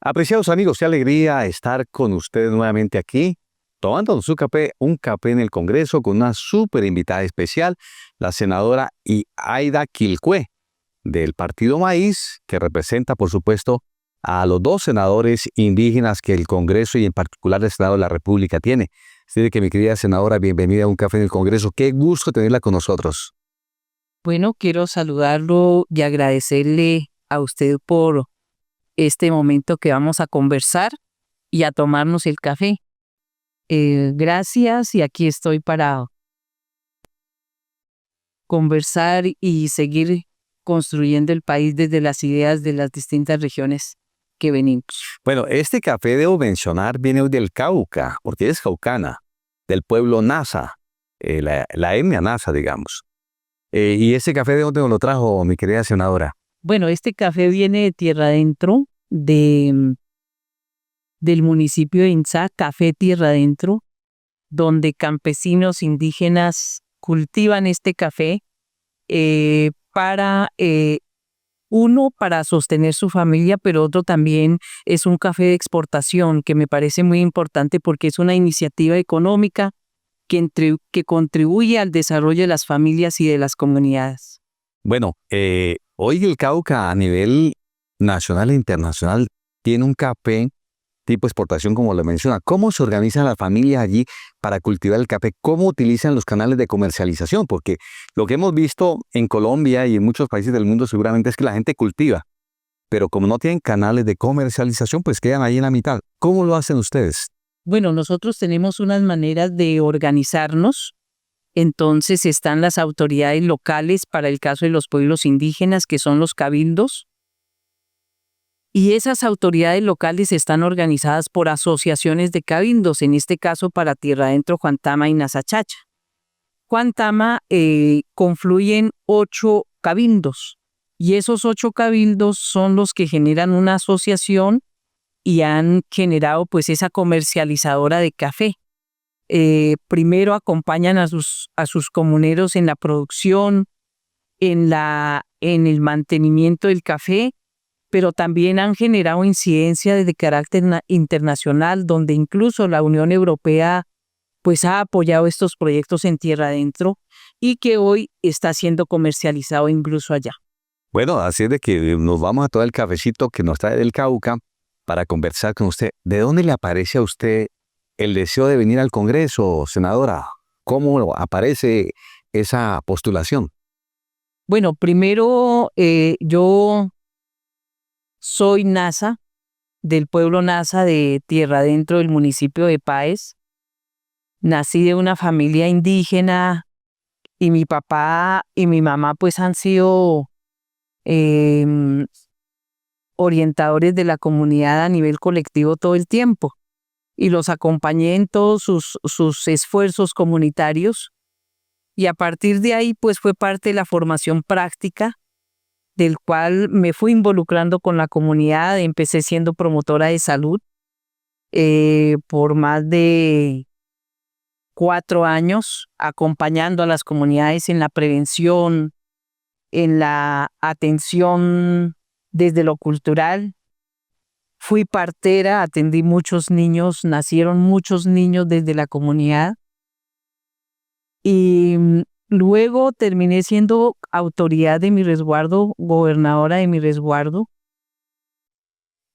Apreciados amigos, qué alegría estar con ustedes nuevamente aquí, tomando su café, un café en el Congreso con una súper invitada especial, la senadora Aida Quilcue, del Partido Maíz, que representa, por supuesto, a los dos senadores indígenas que el Congreso y en particular el Senado de la República tiene. Así de que, mi querida senadora, bienvenida a un café en el Congreso. Qué gusto tenerla con nosotros. Bueno, quiero saludarlo y agradecerle a usted por este momento que vamos a conversar y a tomarnos el café. Gracias y aquí estoy para conversar y seguir construyendo el país desde las ideas de las distintas regiones que venimos. Bueno, este café, debo mencionar, viene del Cauca, porque es caucana, del pueblo Nasa, la etnia Nasa, digamos. ¿Y ese café de dónde nos lo trajo, mi querida senadora? Bueno, este café viene de tierra adentro, del municipio de Inzá, Café Tierra Adentro, donde campesinos indígenas cultivan este café para sostener su familia, pero otro también es un café de exportación que me parece muy importante porque es una iniciativa económica que contribuye al desarrollo de las familias y de las comunidades. Bueno, hoy el Cauca a nivel nacional e internacional tiene un café tipo exportación, como lo menciona. ¿Cómo se organizan las familias allí para cultivar el café? ¿Cómo utilizan los canales de comercialización? Porque lo que hemos visto en Colombia y en muchos países del mundo seguramente es que la gente cultiva, pero como no tienen canales de comercialización, pues quedan ahí en la mitad. ¿Cómo lo hacen ustedes? Bueno, nosotros tenemos unas maneras de organizarnos. Entonces están las autoridades locales para el caso de los pueblos indígenas, que son los cabildos. Y esas autoridades locales están organizadas por asociaciones de cabildos, en este caso para Tierra Adentro, Juantama y Nasachacha. Juantama confluyen 8 cabildos y esos 8 cabildos son los que generan una asociación y han generado pues esa comercializadora de café. Primero acompañan a sus comuneros en la producción, en el mantenimiento del café, pero también han generado incidencia de carácter internacional, donde incluso la Unión Europea pues ha apoyado estos proyectos en tierra adentro y que hoy está siendo comercializado incluso allá. Bueno, así es de que nos vamos a todo el cafecito que nos trae del Cauca para conversar con usted. ¿De dónde le aparece a usted el deseo de venir al Congreso, senadora? ¿Cómo aparece esa postulación? Bueno, primero yo soy Nasa, del pueblo Nasa de tierra adentro del municipio de Páez. Nací de una familia indígena y mi papá y mi mamá pues han sido em, orientadores de la comunidad a nivel colectivo todo el tiempo y los acompañé en todos sus esfuerzos comunitarios y a partir de ahí pues fue parte de la formación práctica del cual me fui involucrando con la comunidad. Empecé siendo promotora de salud por más de 4 años, acompañando a las comunidades en la prevención, en la atención desde lo cultural. Fui partera, atendí muchos niños, nacieron muchos niños desde la comunidad y luego terminé siendo autoridad de mi resguardo, gobernadora de mi resguardo.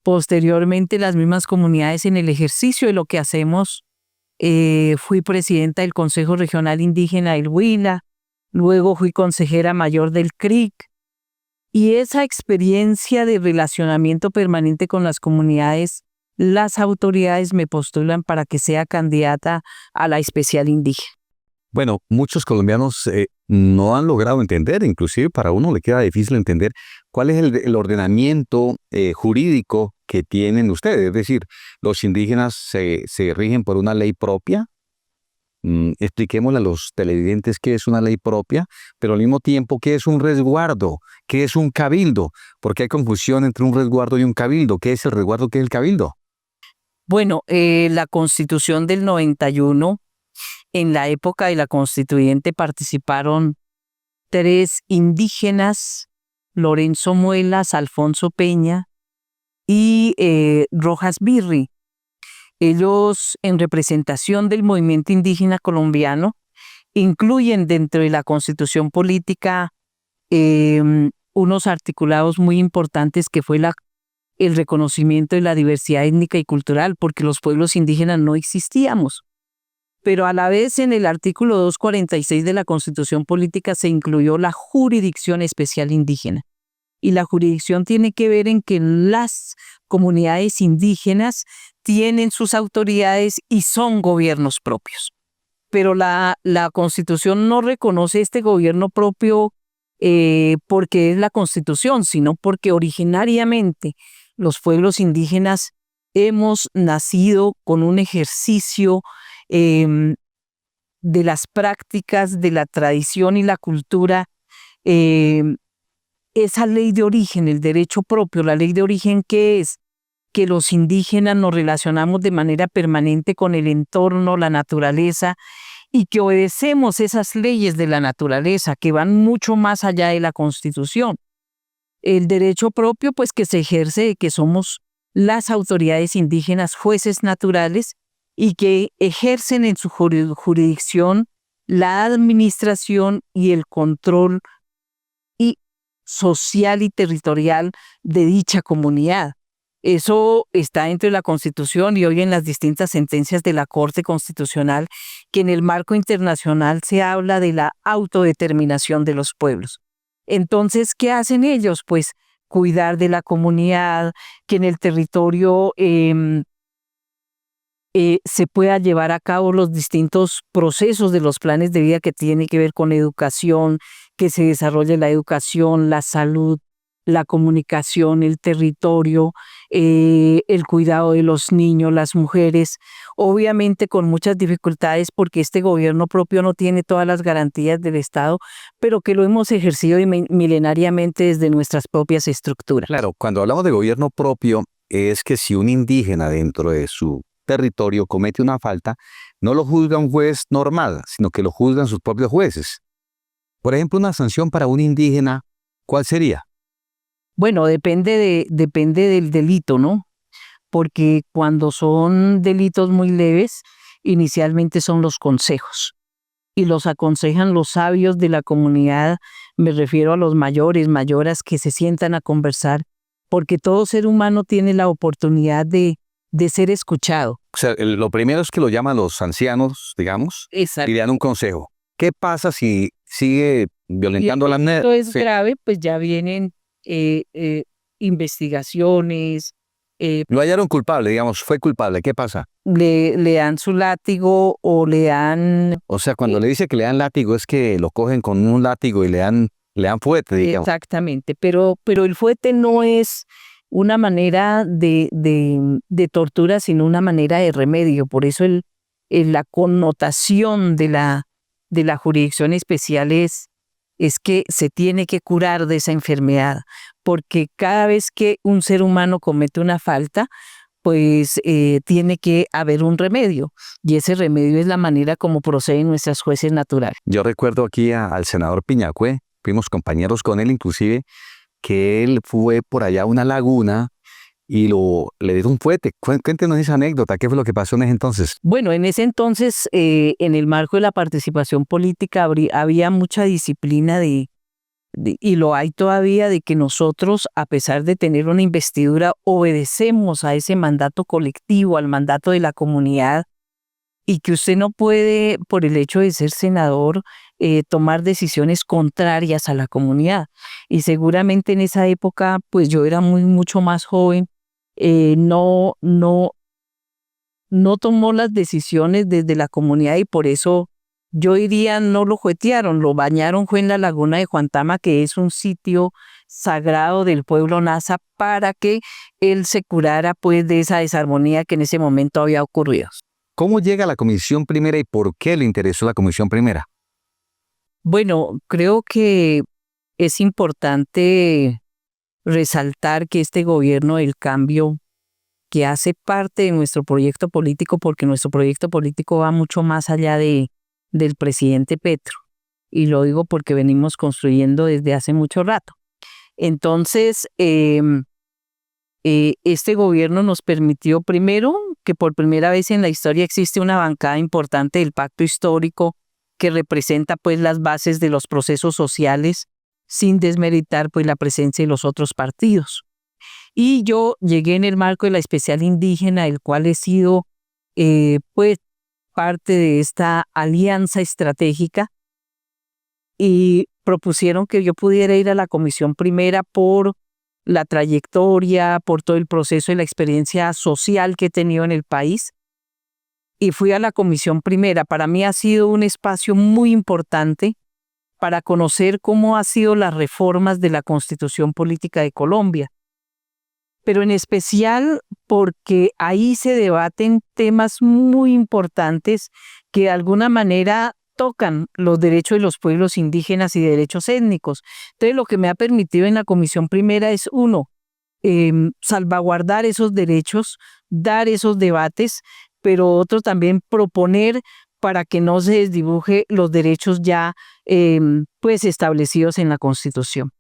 Posteriormente, las mismas comunidades en el ejercicio de lo que hacemos, fui presidenta del Consejo Regional Indígena del Huila, luego fui consejera mayor del CRIC. Y esa experiencia de relacionamiento permanente con las comunidades, las autoridades me postulan para que sea candidata a la especial indígena. Bueno, muchos colombianos no han logrado entender, inclusive para uno le queda difícil entender cuál es el ordenamiento jurídico que tienen ustedes. Es decir, los indígenas se rigen por una ley propia. Expliquémosle a los televidentes qué es una ley propia, pero al mismo tiempo qué es un resguardo, qué es un cabildo, porque hay confusión entre un resguardo y un cabildo. ¿Qué es el resguardo? ¿Qué es el cabildo? Bueno, la Constitución del 91, en la época de la constituyente participaron 3 indígenas, Lorenzo Muelas, Alfonso Peña y Rojas Birri. Ellos, en representación del movimiento indígena colombiano, incluyen dentro de la Constitución política unos articulados muy importantes que fue el reconocimiento de la diversidad étnica y cultural, porque los pueblos indígenas no existíamos. Pero a la vez en el artículo 246 de la Constitución política se incluyó la jurisdicción especial indígena. Y la jurisdicción tiene que ver en que las comunidades indígenas tienen sus autoridades y son gobiernos propios. Pero la Constitución no reconoce este gobierno propio porque es la Constitución, sino porque originariamente los pueblos indígenas hemos nacido con un ejercicio de las prácticas, de la tradición y la cultura. Esa ley de origen, el derecho propio, la ley de origen, ¿qué es? Que los indígenas nos relacionamos de manera permanente con el entorno, la naturaleza, y que obedecemos esas leyes de la naturaleza que van mucho más allá de la Constitución. El derecho propio, pues, que se ejerce de que somos las autoridades indígenas jueces naturales y que ejercen en su jurisdicción la administración y el control social y territorial de dicha comunidad. Eso está dentro de la Constitución y hoy en las distintas sentencias de la Corte Constitucional, que en el marco internacional se habla de la autodeterminación de los pueblos. Entonces, ¿qué hacen ellos? Pues cuidar de la comunidad, que en el territorio se pueda llevar a cabo los distintos procesos de los planes de vida que tienen que ver con educación, que se desarrolle la educación, la salud, la comunicación, el territorio, el cuidado de los niños, las mujeres, obviamente con muchas dificultades porque este gobierno propio no tiene todas las garantías del Estado, pero que lo hemos ejercido milenariamente desde nuestras propias estructuras. Claro, cuando hablamos de gobierno propio, es que si un indígena dentro de su territorio comete una falta, no lo juzga un juez normal, sino que lo juzgan sus propios jueces. Por ejemplo, una sanción para un indígena, ¿cuál sería? Bueno, depende del delito, ¿no? Porque cuando son delitos muy leves, inicialmente son los consejos. Y los aconsejan los sabios de la comunidad, me refiero a los mayores, mayoras que se sientan a conversar, porque todo ser humano tiene la oportunidad de ser escuchado. O sea, lo primero es que lo llaman los ancianos, digamos, Exacto. y le dan un consejo. ¿Qué pasa si sigue violentando las normas? Esto es grave, pues ya vienen investigaciones. Lo hallaron culpable, digamos, fue culpable. ¿Qué pasa? Le dan su látigo o le dan... O sea, cuando le dice que le dan látigo es que lo cogen con un látigo y le dan fuete, digamos. Exactamente, pero el fuete no es una manera de tortura, sino una manera de remedio. Por eso la connotación de la jurisdicción especial es que se tiene que curar de esa enfermedad, porque cada vez que un ser humano comete una falta, pues tiene que haber un remedio, y ese remedio es la manera como proceden nuestras jueces naturales. Yo recuerdo aquí al senador Piñacue, fuimos compañeros con él inclusive, que él fue por allá a una laguna y le dieron un fuete. Cuéntenos esa anécdota, ¿qué fue lo que pasó en ese entonces? Bueno, en ese entonces, en el marco de la participación política, había mucha disciplina y lo hay todavía, de que nosotros, a pesar de tener una investidura, obedecemos a ese mandato colectivo, al mandato de la comunidad, y que usted no puede, por el hecho de ser senador, tomar decisiones contrarias a la comunidad. Y seguramente en esa época, pues yo era mucho más joven, no tomó las decisiones desde la comunidad, y por eso yo diría no lo juetearon, lo bañaron fue en la laguna de Juantama, que es un sitio sagrado del pueblo Nasa, para que él se curara pues de esa desarmonía que en ese momento había ocurrido. ¿Cómo llega a la Comisión Primera y por qué le interesó la Comisión Primera? Bueno, creo que es importante resaltar que este gobierno del cambio, que hace parte de nuestro proyecto político, porque nuestro proyecto político va mucho más allá del presidente Petro, y lo digo porque venimos construyendo desde hace mucho rato. Entonces, este gobierno nos permitió primero que por primera vez en la historia existe una bancada importante del pacto histórico que representa pues las bases de los procesos sociales sin desmeritar pues la presencia de los otros partidos. Y yo llegué en el marco de la especial indígena, el cual he sido pues parte de esta alianza estratégica, y propusieron que yo pudiera ir a la comisión primera por la trayectoria, por todo el proceso y la experiencia social que he tenido en el país. Y fui a la comisión primera. Para mí ha sido un espacio muy importante para conocer cómo han sido las reformas de la Constitución Política de Colombia. Pero en especial porque ahí se debaten temas muy importantes que de alguna manera tocan los derechos de los pueblos indígenas y derechos étnicos. Entonces, lo que me ha permitido en la comisión primera es, uno, salvaguardar esos derechos, dar esos debates, pero otro también proponer para que no se desdibuje los derechos ya pues establecidos en la Constitución.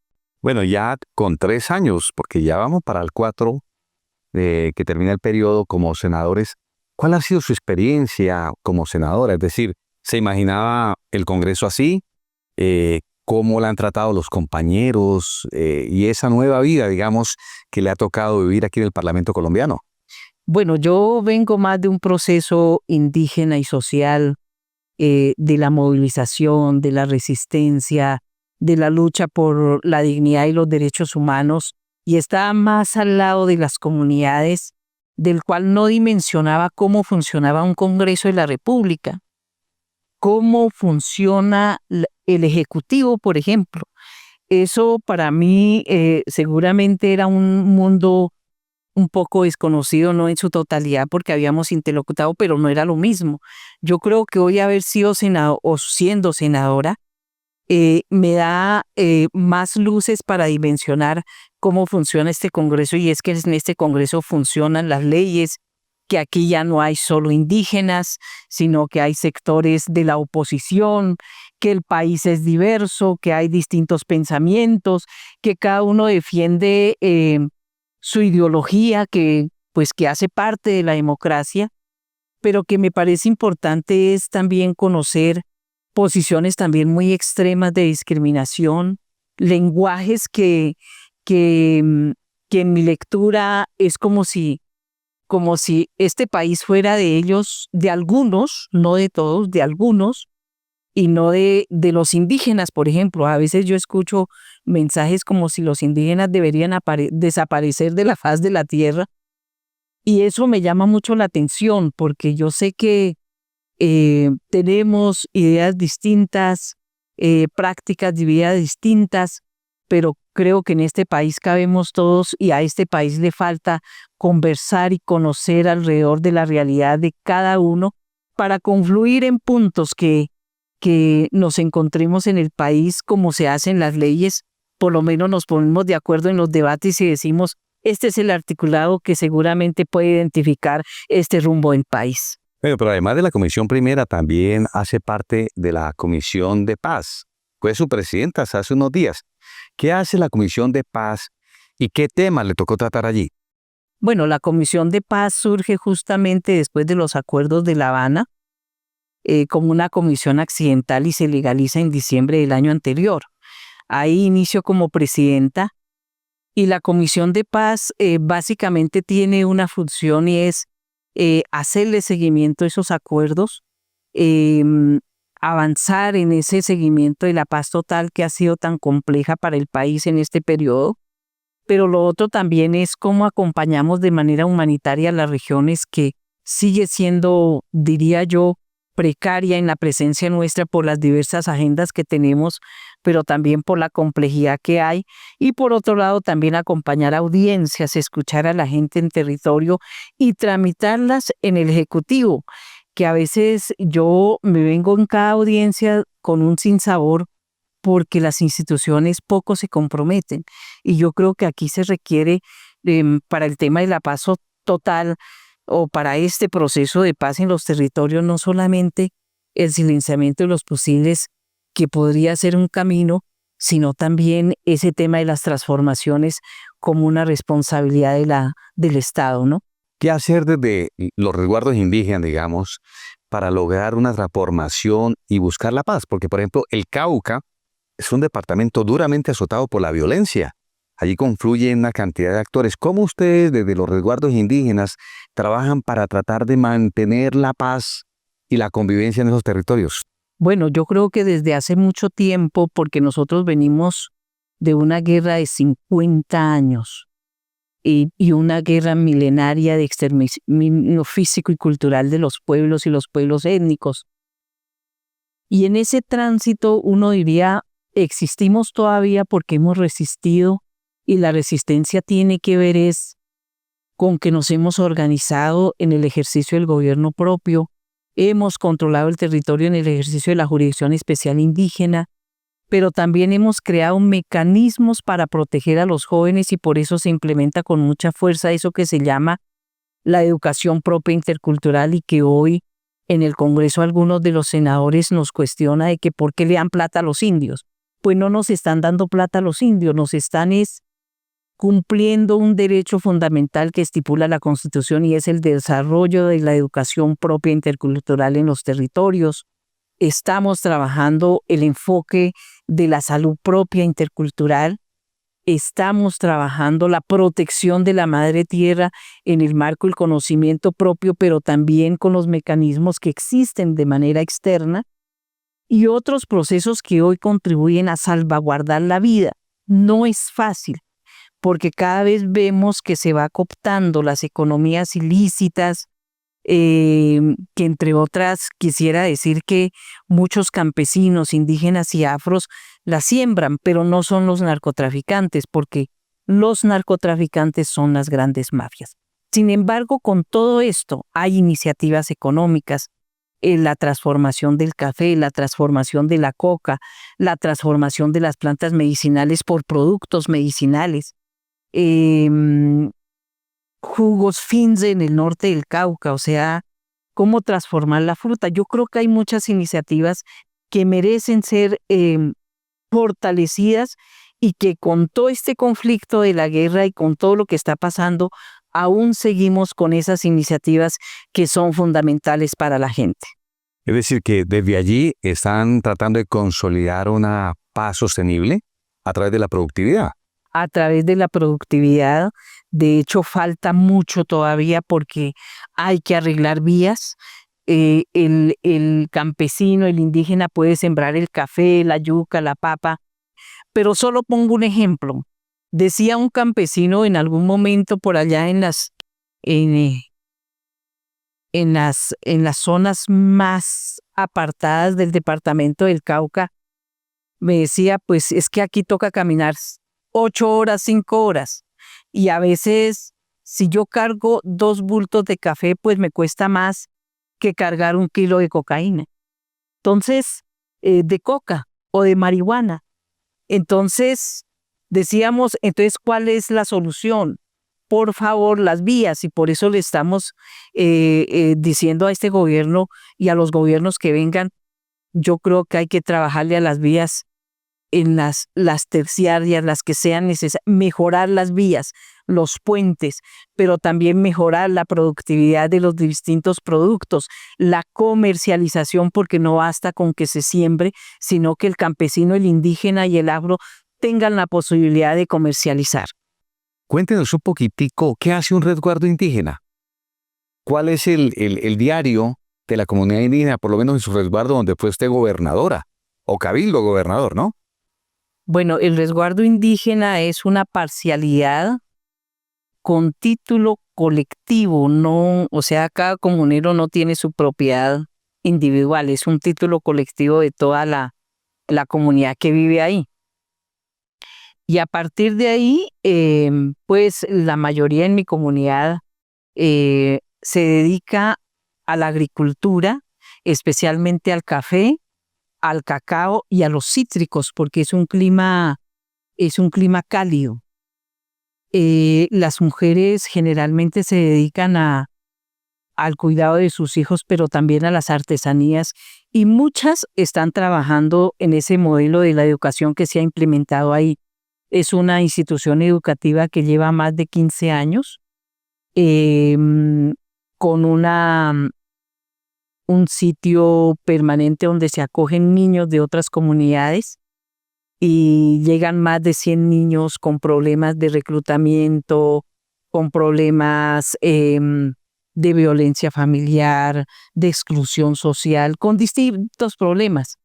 Bueno, ya con 3 años, porque ya vamos para el 4, que termina el periodo como senadores, ¿cuál ha sido su experiencia como senadora? Es decir, ¿se imaginaba el Congreso así? ¿Cómo la han tratado los compañeros? Y esa nueva vida, digamos, que le ha tocado vivir aquí en el Parlamento colombiano. Bueno, yo vengo más de un proceso indígena y social, de la movilización, de la resistencia, de la lucha por la dignidad y los derechos humanos, y estaba más al lado de las comunidades, del cual no dimensionaba cómo funcionaba un Congreso de la República, cómo funciona el Ejecutivo, por ejemplo. Eso para mí seguramente era un mundo un poco desconocido, no en su totalidad, porque habíamos interlocutado, pero no era lo mismo. Yo creo que hoy haber sido senador o siendo senadora me da más luces para dimensionar cómo funciona este Congreso, y es que en este Congreso funcionan las leyes, que aquí ya no hay solo indígenas, sino que hay sectores de la oposición, que el país es diverso, que hay distintos pensamientos, que cada uno defiende su ideología, que pues que hace parte de la democracia, pero que me parece importante es también conocer posiciones también muy extremas de discriminación, lenguajes que en mi lectura es como si este país fuera de ellos, de algunos, no de todos, de algunos, y no de los indígenas, por ejemplo. A veces yo escucho mensajes como si los indígenas deberían desaparecer de la faz de la tierra, y eso me llama mucho la atención, porque yo sé que tenemos ideas distintas, prácticas de vida distintas, pero creo que en este país cabemos todos, y a este país le falta conversar y conocer alrededor de la realidad de cada uno para confluir en puntos que nos encontremos en el país, como se hacen las leyes. Por lo menos nos ponemos de acuerdo en los debates y decimos, este es el articulado que seguramente puede identificar este rumbo del país. Bueno, pero además de la Comisión Primera, también hace parte de la Comisión de Paz. Fue su presidenta hace unos días. ¿Qué hace la Comisión de Paz y qué temas le tocó tratar allí? Bueno, la Comisión de Paz surge justamente después de los acuerdos de La Habana, como una comisión accidental, y se legaliza en diciembre del año anterior. Ahí inicio como presidenta, y la Comisión de Paz básicamente tiene una función, y es hacerle seguimiento a esos acuerdos, avanzar en ese seguimiento de la paz total que ha sido tan compleja para el país en este periodo. Pero lo otro también es cómo acompañamos de manera humanitaria a las regiones, que sigue siendo, diría yo, precaria en la presencia nuestra por las diversas agendas que tenemos, pero también por la complejidad que hay. Y por otro lado, también acompañar audiencias, escuchar a la gente en territorio y tramitarlas en el Ejecutivo, que a veces yo me vengo en cada audiencia con un sinsabor, porque las instituciones poco se comprometen. Y yo creo que aquí se requiere, para el tema de la paz total, o para este proceso de paz en los territorios, no solamente el silenciamiento de los posibles, que podría ser un camino, sino también ese tema de las transformaciones como una responsabilidad del Estado, ¿no? ¿Qué hacer desde los resguardos indígenas, digamos, para lograr una transformación y buscar la paz? Porque, por ejemplo, el Cauca es un departamento duramente azotado por la violencia. Allí confluyen una cantidad de actores. ¿Cómo ustedes, desde los resguardos indígenas, trabajan para tratar de mantener la paz y la convivencia en esos territorios? Bueno, yo creo que desde hace mucho tiempo, porque nosotros venimos de una guerra de 50 años y una guerra milenaria de exterminio físico y cultural de los pueblos y los pueblos étnicos. Y en ese tránsito uno diría, existimos todavía porque hemos resistido, y la resistencia tiene que ver es con que nos hemos organizado en el ejercicio del gobierno propio, hemos controlado el territorio en el ejercicio de la jurisdicción especial indígena, pero también hemos creado mecanismos para proteger a los jóvenes, y por eso se implementa con mucha fuerza eso que se llama la educación propia intercultural, y que hoy en el Congreso algunos de los senadores nos cuestiona de que por qué le dan plata a los indios. Pues no nos están dando plata a los indios, nos están cumpliendo un derecho fundamental que estipula la Constitución, y es el desarrollo de la educación propia intercultural en los territorios. Estamos trabajando el enfoque de la salud propia intercultural. Estamos trabajando la protección de la madre tierra en el marco del conocimiento propio, pero también con los mecanismos que existen de manera externa, y otros procesos que hoy contribuyen a salvaguardar la vida. No es fácil, porque cada vez vemos que se va cooptando las economías ilícitas, que entre otras quisiera decir que muchos campesinos, indígenas y afros las siembran, pero no son los narcotraficantes, porque los narcotraficantes son las grandes mafias. Sin embargo, con todo esto hay iniciativas económicas, la transformación del café, la transformación de la coca, la transformación de las plantas medicinales por productos medicinales, jugos Finze en el norte del Cauca, o sea, cómo transformar la fruta. Yo creo que hay muchas iniciativas que merecen ser fortalecidas, y que con todo este conflicto de la guerra y con todo lo que está pasando, aún seguimos con esas iniciativas que son fundamentales para la gente. Es decir, que desde allí están tratando de consolidar una paz sostenible a través de la productividad. A través de la productividad. De hecho, falta mucho todavía porque hay que arreglar vías. El campesino, el indígena puede sembrar el café, la yuca, la papa, pero solo pongo un ejemplo. Decía un campesino en algún momento por allá en las zonas más apartadas del departamento del Cauca, me decía, pues es que aquí toca caminar 8 horas, 5 horas. Y a veces, si yo cargo 2 bultos de café, pues me cuesta más que cargar 1 kilo de cocaína. Entonces, de coca o de marihuana. Entonces, decíamos, entonces, ¿cuál es la solución? Por favor, las vías, y por eso le estamos diciendo a este gobierno y a los gobiernos que vengan, yo creo que hay que trabajarle a las vías en las terciarias, las que sean necesarias, mejorar las vías, los puentes, pero también mejorar la productividad de los distintos productos, la comercialización, porque no basta con que se siembre, sino que el campesino, el indígena y el agro tengan la posibilidad de comercializar. Cuéntenos un poquitico, ¿qué hace un resguardo indígena? ¿Cuál es el diario de la comunidad indígena, por lo menos en su resguardo donde fue usted gobernadora o cabildo gobernador, ¿no? Bueno, el resguardo indígena es una parcialidad con título colectivo, no, o sea, cada comunero no tiene su propiedad individual, es un título colectivo de toda la comunidad que vive ahí. Y a partir de ahí, pues la mayoría en mi comunidad se dedica a la agricultura, especialmente al café, al cacao y a los cítricos, porque es un clima cálido. Las mujeres generalmente se dedican al cuidado de sus hijos, pero también a las artesanías, y muchas están trabajando en ese modelo de la educación que se ha implementado ahí. Es una institución educativa que lleva más de 15 años con un sitio permanente donde se acogen niños de otras comunidades y llegan más de 100 niños con problemas de reclutamiento, con problemas de violencia familiar, de exclusión social, con distintos problemas.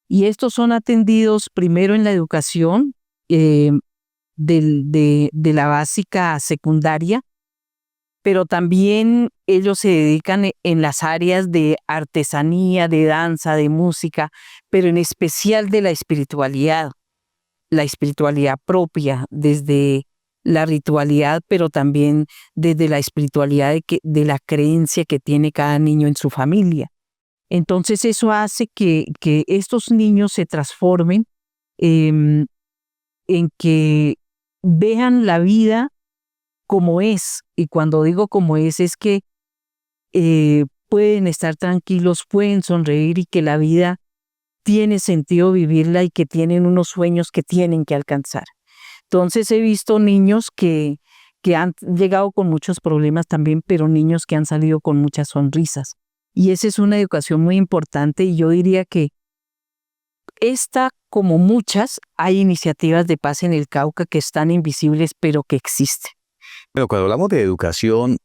Y estos son atendidos primero en la educación de la básica a secundaria, pero también ellos se dedican en las áreas de artesanía, de danza, de música, pero en especial de la espiritualidad propia, desde la ritualidad, pero también desde la espiritualidad de la creencia que tiene cada niño en su familia. Entonces eso hace que estos niños se transformen en que vean la vida como es. Y cuando digo como es que pueden estar tranquilos, pueden sonreír y que la vida tiene sentido vivirla y que tienen unos sueños que tienen que alcanzar. Entonces he visto niños que han llegado con muchos problemas también, pero niños que han salido con muchas sonrisas. Y esa es una educación muy importante y yo diría que esta, como muchas, hay iniciativas de paz en el Cauca que están invisibles, pero que existen. Pero cuando hablamos de educación,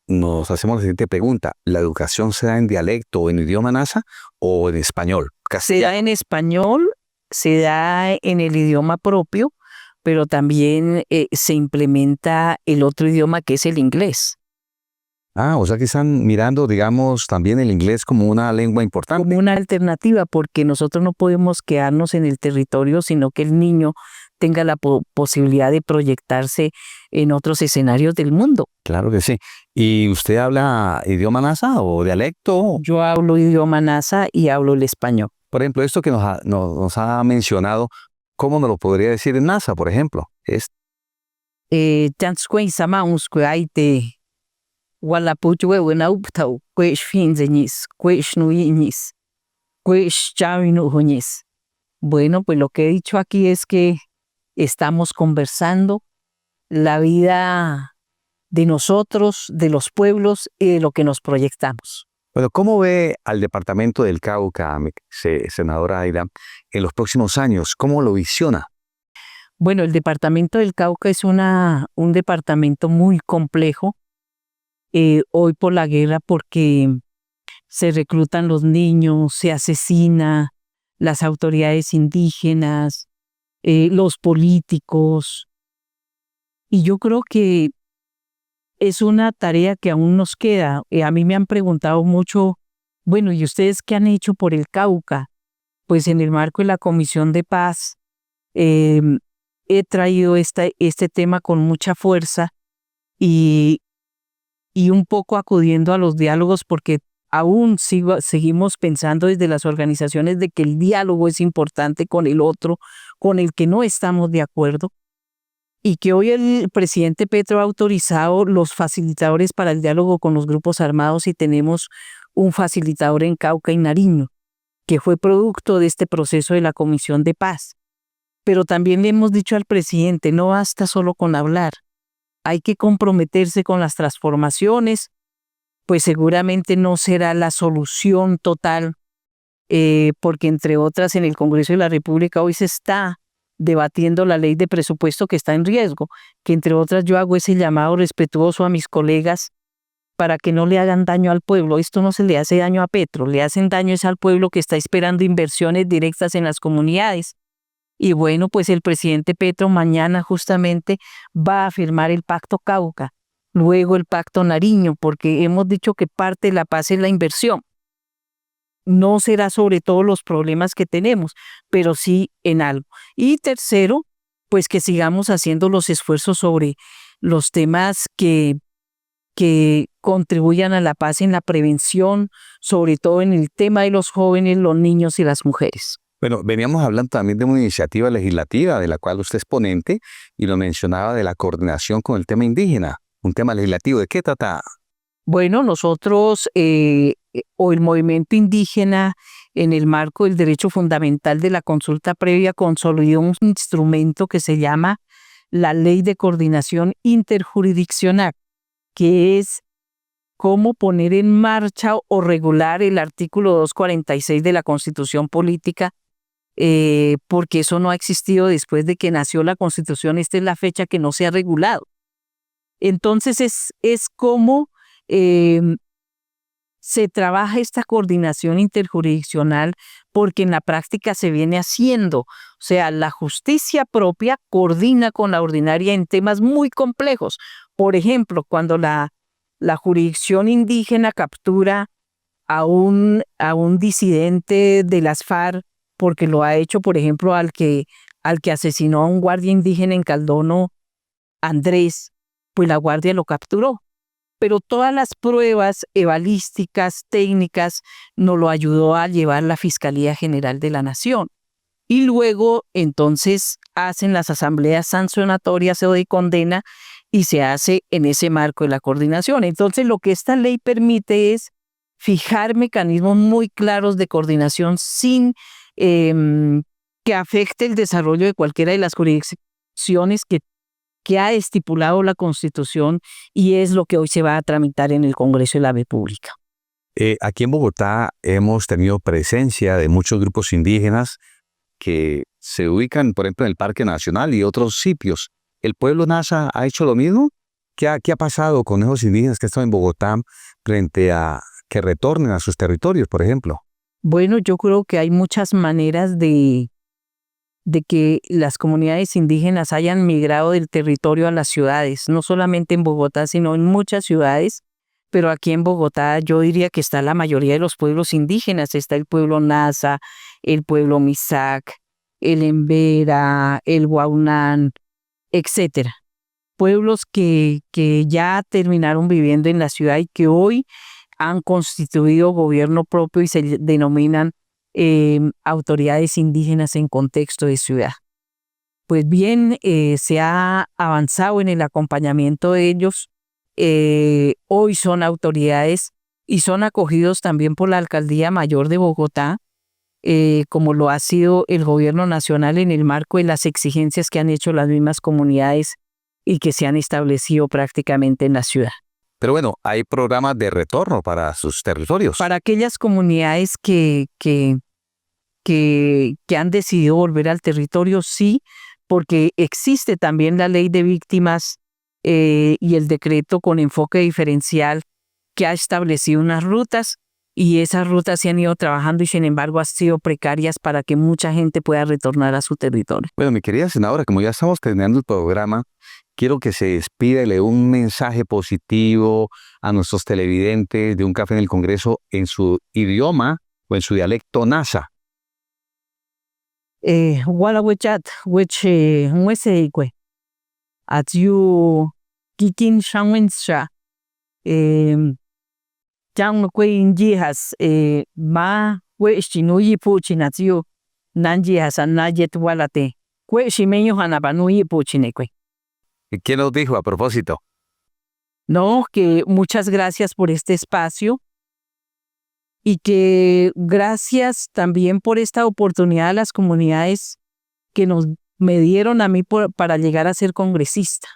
nos hacemos la siguiente pregunta. ¿La educación se da en dialecto o en idioma nasa o en español? Se da en español, se da en el idioma propio, pero también se implementa el otro idioma que es el inglés. O sea que están mirando, digamos, también el inglés como una lengua importante. Como una alternativa, porque nosotros no podemos quedarnos en el territorio, sino que el niño tenga la posibilidad de proyectarse en otros escenarios del mundo. Claro que sí. ¿Y usted habla idioma nasa o dialecto? Yo hablo idioma nasa y hablo el español. Por ejemplo, esto que nos ha mencionado, ¿cómo nos lo podría decir en nasa, por ejemplo? Bueno, pues lo que he dicho aquí es que estamos conversando la vida de nosotros, de los pueblos y de lo que nos proyectamos. Bueno, ¿cómo ve al departamento del Cauca, senadora Aida, en los próximos años? ¿Cómo lo visiona? Bueno, el departamento del Cauca es un departamento muy complejo hoy por la guerra, porque se reclutan los niños, se asesina las autoridades indígenas, los políticos. Y yo creo que es una tarea que aún nos queda. A mí me han preguntado mucho, bueno, ¿y ustedes qué han hecho por el Cauca? Pues en el marco de la Comisión de Paz he traído este tema con mucha fuerza y un poco acudiendo a los diálogos, porque aún seguimos pensando desde las organizaciones de que el diálogo es importante con el otro, con el que no estamos de acuerdo, y que hoy el presidente Petro ha autorizado los facilitadores para el diálogo con los grupos armados y tenemos un facilitador en Cauca y Nariño, que fue producto de este proceso de la Comisión de Paz. Pero también le hemos dicho al presidente, no basta solo con hablar, hay que comprometerse con las transformaciones, pues seguramente no será la solución total, porque entre otras en el Congreso de la República hoy se está debatiendo la ley de presupuesto que está en riesgo, que entre otras yo hago ese llamado respetuoso a mis colegas para que no le hagan daño al pueblo. Esto no se le hace daño a Petro, le hacen daño es al pueblo que está esperando inversiones directas en las comunidades. Y bueno, pues el presidente Petro mañana justamente va a firmar el Pacto Cauca, luego el Pacto Nariño, porque hemos dicho que parte de la paz es la inversión. No será sobre todos los problemas que tenemos, pero sí en algo. Y tercero, pues que sigamos haciendo los esfuerzos sobre los temas que contribuyan a la paz en la prevención, sobre todo en el tema de los jóvenes, los niños y las mujeres. Bueno, veníamos hablando también de una iniciativa legislativa de la cual usted es ponente y lo mencionaba de la coordinación con el tema indígena, un tema legislativo. ¿De qué trata? Bueno, nosotros o el movimiento indígena en el marco del derecho fundamental de la consulta previa consolidó un instrumento que se llama la Ley de Coordinación Interjurisdiccional, que es cómo poner en marcha o regular el artículo 246 de la Constitución Política, porque eso no ha existido después de que nació la Constitución. Esta es la fecha que no se ha regulado. Entonces es como se trabaja esta coordinación interjurisdiccional, porque en la práctica se viene haciendo. O sea, la justicia propia coordina con la ordinaria en temas muy complejos. Por ejemplo, cuando la jurisdicción indígena captura a un disidente de las FARC, porque lo ha hecho, por ejemplo, al que asesinó a un guardia indígena en Caldono, Andrés, pues la guardia lo capturó. Pero todas las pruebas balísticas, técnicas, nos lo ayudó a llevar la Fiscalía General de la Nación. Y luego, entonces, hacen las asambleas sancionatorias o de condena y se hace en ese marco de la coordinación. Entonces, lo que esta ley permite es fijar mecanismos muy claros de coordinación sin que afecte el desarrollo de cualquiera de las jurisdicciones que ha estipulado la Constitución, y es lo que hoy se va a tramitar en el Congreso de la República. Aquí en Bogotá hemos tenido presencia de muchos grupos indígenas que se ubican, por ejemplo, en el Parque Nacional y otros sitios. ¿El pueblo Nasa ha hecho lo mismo? ¿Qué ha pasado con esos indígenas que están en Bogotá frente a que retornen a sus territorios, por ejemplo? Bueno, yo creo que hay muchas maneras de que las comunidades indígenas hayan migrado del territorio a las ciudades, no solamente en Bogotá, sino en muchas ciudades, pero aquí en Bogotá yo diría que está la mayoría de los pueblos indígenas. Está el pueblo Nasa, el pueblo Misak, el Embera, el Guaunán, etcétera. Pueblos que ya terminaron viviendo en la ciudad y que hoy han constituido gobierno propio y se denominan autoridades indígenas en contexto de ciudad. Pues bien, se ha avanzado en el acompañamiento de ellos. Hoy son autoridades y son acogidos también por la Alcaldía Mayor de Bogotá, como lo ha sido el gobierno nacional en el marco de las exigencias que han hecho las mismas comunidades y que se han establecido prácticamente en la ciudad. Pero bueno, hay programas de retorno para sus territorios. Para aquellas comunidades que han decidido volver al territorio, sí, porque existe también la ley de víctimas y el decreto con enfoque diferencial que ha establecido unas rutas, y esas rutas se han ido trabajando y sin embargo han sido precarias para que mucha gente pueda retornar a su territorio. Bueno, mi querida senadora, como ya estamos terminando el programa, quiero que se despida y le dé un mensaje positivo a nuestros televidentes de Un Café en el Congreso en su idioma o en su dialecto Nasa. Walawechat, weche, hueseikwe, atiu kikin shangwensha, Yang kwe injihas ma kwe shinuyi puchinatiu nanjihas anayet walate kwe shimeño hanabanuyi puchinekwe. ¿Qué nos dijo a propósito? No, que muchas gracias por este espacio y que gracias también por esta oportunidad a las comunidades que me dieron a mí para llegar a ser congresista.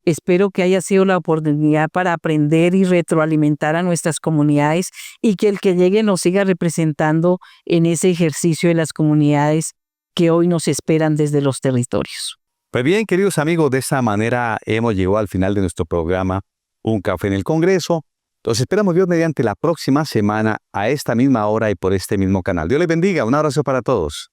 Espero que haya sido la oportunidad para aprender y retroalimentar a nuestras comunidades y que el que llegue nos siga representando en ese ejercicio de las comunidades que hoy nos esperan desde los territorios. Pues bien, queridos amigos, de esta manera hemos llegado al final de nuestro programa Un Café en el Congreso. Los esperamos Dios mediante la próxima semana a esta misma hora y por este mismo canal. Dios les bendiga. Un abrazo para todos.